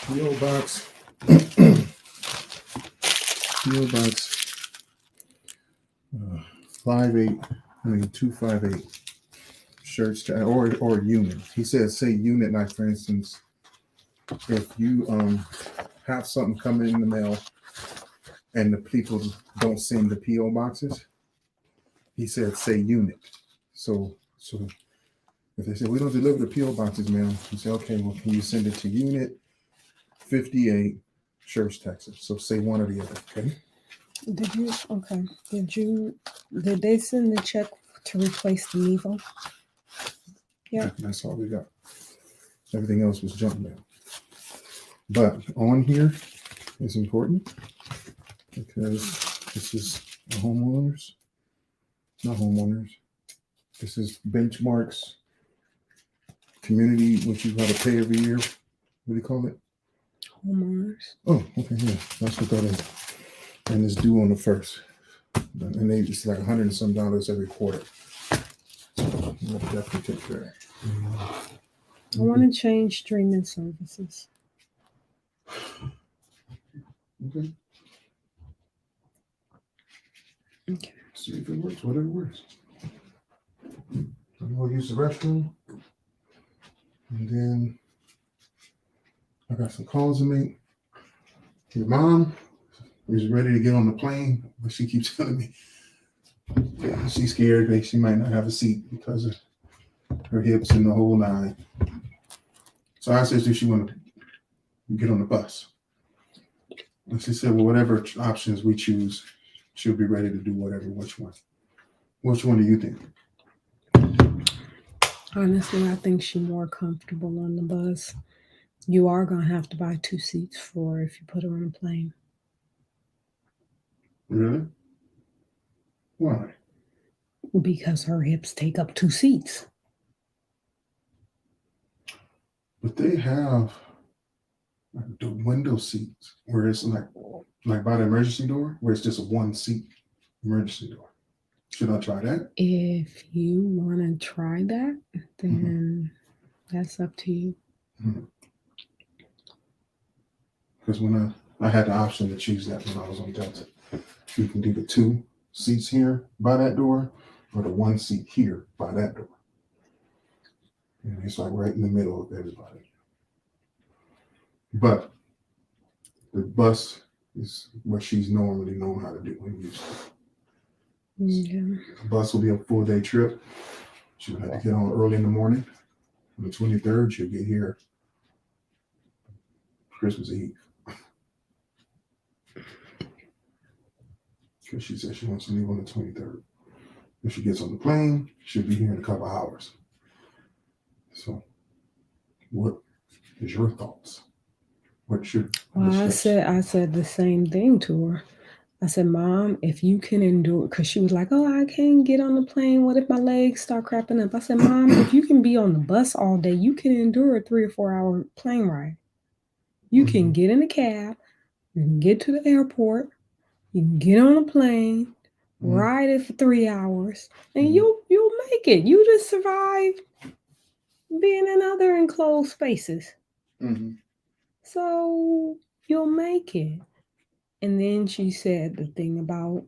PO box. PO box. 58. 258 shirts to, or unit. He says say unit, like for instance, if you have something coming in the mail and the people don't send the PO boxes, he said say unit. So if they say we don't deliver the PO boxes, man, you say okay, well can you send it to unit 58, Church, Texas? So say one or the other, okay? Did they send the check to replace the Mevo? Yeah. That's all we got. Everything else was junk mail. But on here is important because this is homeowners, not homeowners. This is benchmarks, community, what you got to pay every year. What do you call it? Homeowners. Oh, okay, yeah, that's what that is. And it's due on the 1st. And it's like $100 and some every quarter. So we'll definitely take care of that. I want to change streaming services. Okay. Okay. See if it works, whatever works. I'm gonna use the restroom. And then I got some calls to make. Your mom is ready to get on the plane, but she keeps telling me she's scared that she might not have a seat because of her hips and the whole nine. So I said, do she want to get on the bus? And she said, well, whatever options we choose, she'll be ready to do whatever. Which one? Which one do you think? Honestly, I think she's more comfortable on the bus. You are going to have to buy 2 seats for her if you put her on a plane. Really? Why? Because her hips take up 2 seats. But they have the window seats where it's like by the emergency door, where it's just a 1 seat emergency door. Should I try that? If you want to try that, then that's up to you. Because when I had the option to choose that when I was on Delta, you can do the 2 seats here by that door or the 1 seat here by that door. And it's like right in the middle of everybody. But the bus is what she's normally known how to do and used to. Yeah. The bus will be a full day trip. She would have to get on early in the morning. On the 23rd, she'll get here Christmas Eve. Because she said she wants to leave on the 23rd. If she gets on the plane, she'll be here in a couple hours. So, what is your thoughts? What should I said the same thing to her. I said, Mom, if you can endure, because she was like, oh, I can't get on the plane. What if my legs start cramping up? I said, Mom, if you can be on the bus all day, you can endure a 3 or 4 hour plane ride. You can get in a cab, you can get to the airport, you can get on a plane, ride it for 3 hours, and you'll make it. You just survive being in other enclosed spaces. So you'll make it. And then she said the thing about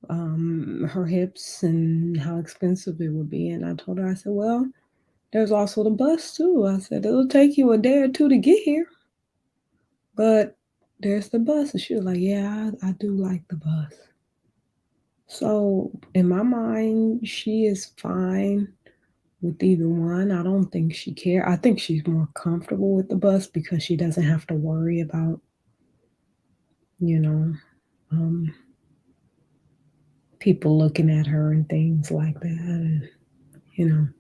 her hips and how expensive it would be. And I told her, I said, well, there's also the bus too. I said, it'll take you a day or 2 to get here. But there's the bus. And she was like, yeah, I do like the bus. So in my mind, she is fine with either one. I don't think she cares. I think she's more comfortable with the bus because she doesn't have to worry about, people looking at her and things like that, and.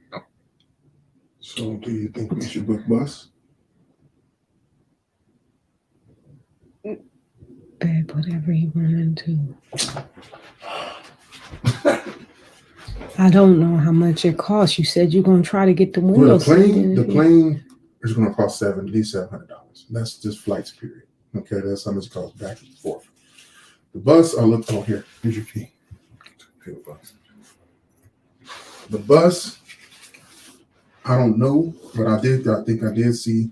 So, do you think we should book bus? Babe, whatever you want to do. I don't know how much it costs. You said you're going to try to get the window well, the plane is going to cost $700. That's just flights, period. Okay, that's how much it costs back and forth. The bus, I looked on here. Here's your key. The bus, I don't know, but I think I did see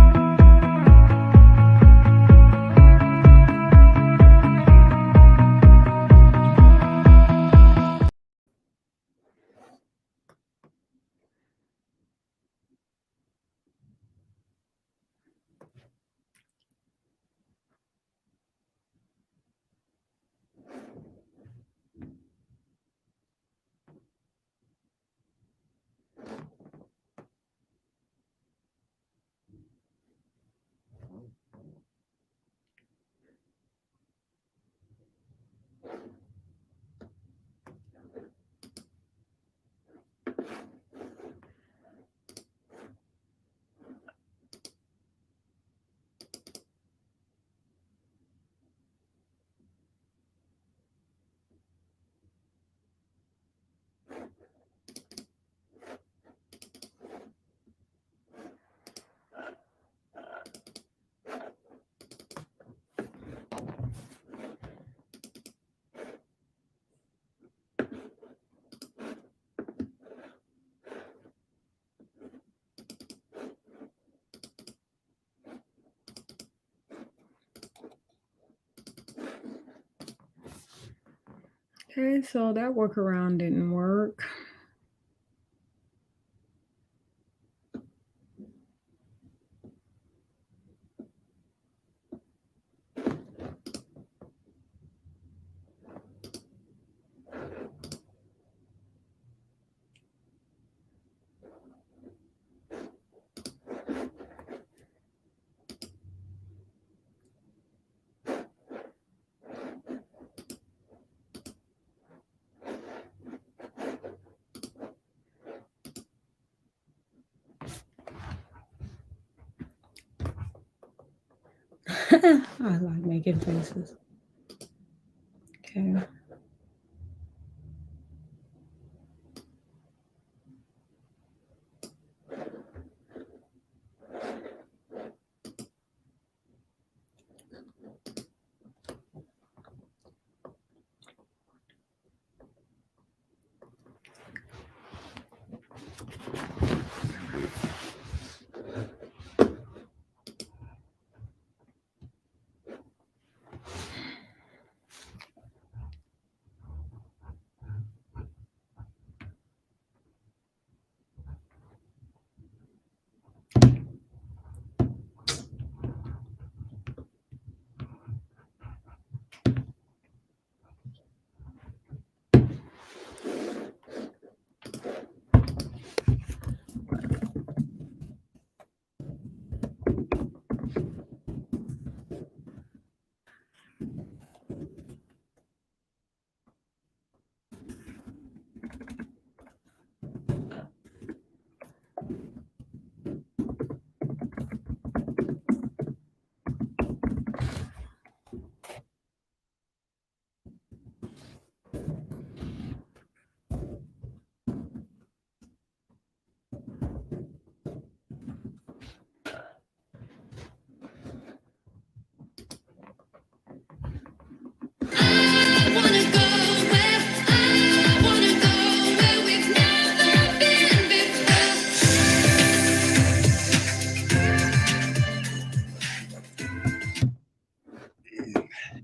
Okay, so that workaround didn't work. I like making faces. Okay.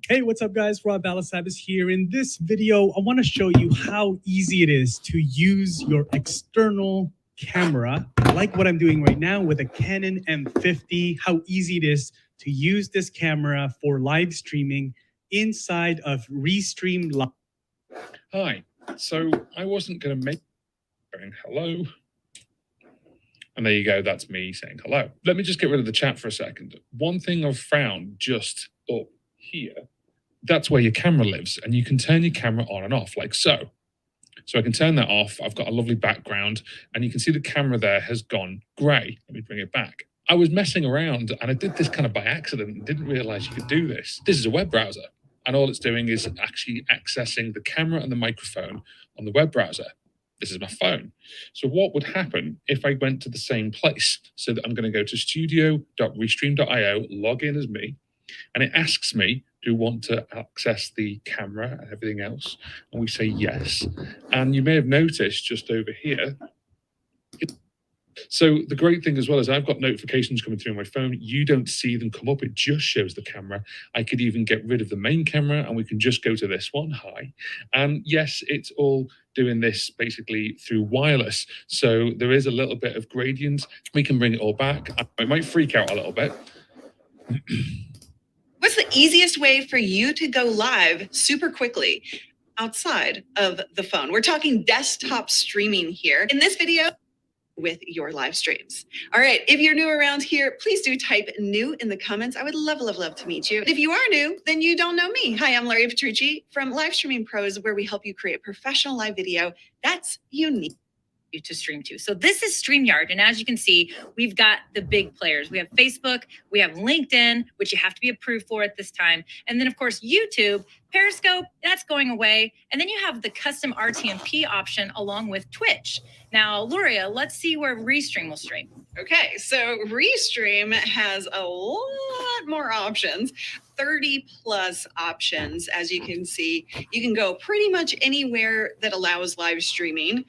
Hey, what's up guys? Rob Balasabas here. In this video, I want to show you how easy it is to use your external camera, like what I'm doing right now with a Canon M50, how easy it is to use this camera for live streaming inside of Restream Live. Hi, so I wasn't going to make saying hello. And there you go, that's me saying hello. Let me just get rid of the chat for a second. One thing I've found just up here, that's where your camera lives, and you can turn your camera on and off like so. So I can turn that off. I've got a lovely background, and you can see the camera there has gone gray. Let me bring it back. I was messing around, and I did this kind of by accident and didn't realize you could do this. This is a web browser, and all it's doing is actually accessing the camera and the microphone on the web browser. This is my phone. So what would happen if I went to the same place? So that I'm going to go to studio.restream.io, log in as me, and it asks me, do you want to access the camera and everything else? And we say yes. And you may have noticed just over here, so the great thing as well is I've got notifications coming through on my phone. You don't see them come up. It just shows the camera. I could even get rid of the main camera and we can just go to this one. Hi. And yes, it's all doing this basically through wireless. So there is a little bit of gradient. We can bring it all back. I might freak out a little bit. What's the easiest way for you to go live super quickly outside of the phone? We're talking desktop streaming here. In this video, with your live streams. All right, if you're new around here, please do type new in the comments. I would love, love, love to meet you. If you are new, then you don't know me. Hi, I'm Larry Petrucci from Live Streaming Pros, where we help you create professional live video that's unique to stream to. So this is StreamYard. And as you can see, we've got the big players. We have Facebook, we have LinkedIn, which you have to be approved for at this time. And then of course, YouTube, Periscope, that's going away. And then you have the custom RTMP option along with Twitch. Now, Luria, let's see where Restream will stream. Okay, so Restream has a lot more options, 30 plus options. As you can see, you can go pretty much anywhere that allows live streaming.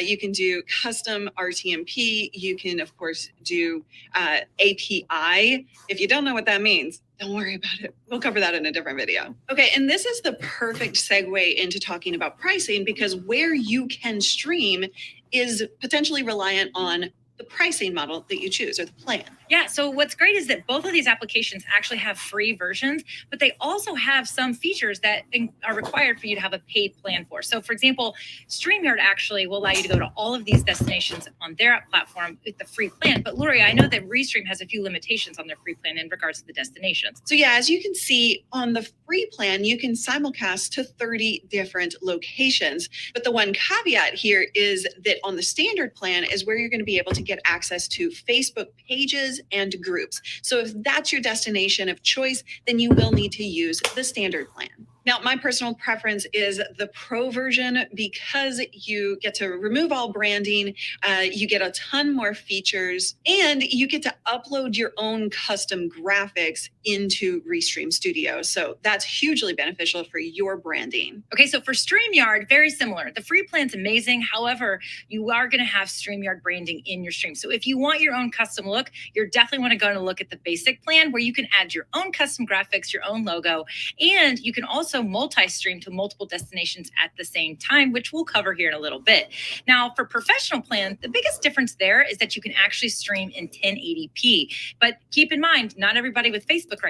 You can do custom RTMP. You can, of course, do API. If you don't know what that means, Don't worry about it. We'll cover that in a different video. Okay, and this is the perfect segue into talking about pricing, because where you can stream is potentially reliant on the pricing model that you choose, or the plan. Yeah, so what's great is that both of these applications actually have free versions, but they also have some features that are required for you to have a paid plan for. So for example, StreamYard actually will allow you to go to all of these destinations on their platform with the free plan. But Lori, I know that Restream has a few limitations on their free plan in regards to the destinations. So yeah, as you can see on the free plan, you can simulcast to 30 different locations. But the one caveat here is that on the standard plan is where you're going to be able to get access to Facebook pages and groups. So if that's your destination of choice, then you will need to use the standard plan. Now, my personal preference is the Pro version because you get to remove all branding, you get a ton more features, and you get to upload your own custom graphics into Restream Studio. So that's hugely beneficial for your branding. Okay, so for StreamYard, very similar. The free plan's amazing. However, you are going to have StreamYard branding in your stream. So if you want your own custom look, you're definitely want to go and look at the basic plan where you can add your own custom graphics, your own logo, and you can also multi-stream to multiple destinations at the same time, which we'll cover here in a little bit. Now, for professional plan, the biggest difference there is that you can actually stream in 1080p. But keep in mind, not everybody with Facebook right